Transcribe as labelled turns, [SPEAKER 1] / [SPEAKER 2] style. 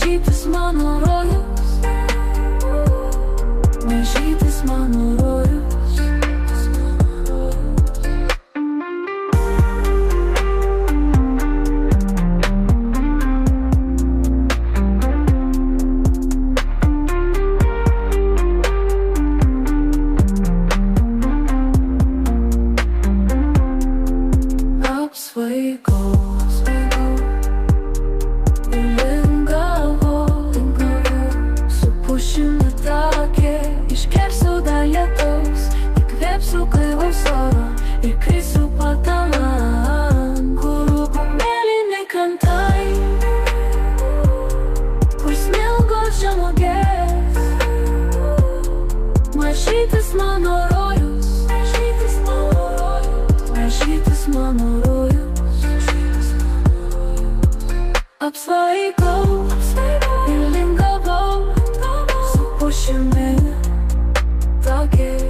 [SPEAKER 1] Mažytis mano rojus, mažytis mano rojus. Apsvaigau su pušimi take, išgersiu dar lietaus, įkvėpsiu gaivaus oro ir krisiu patalan, kur rūko mėlyni krantai, kur smilgo žemuogės. Mažytis mano rojus, mažytis mano rojus, mažytis mano rojus. Apsvaigau ir lingavau su pušimi take.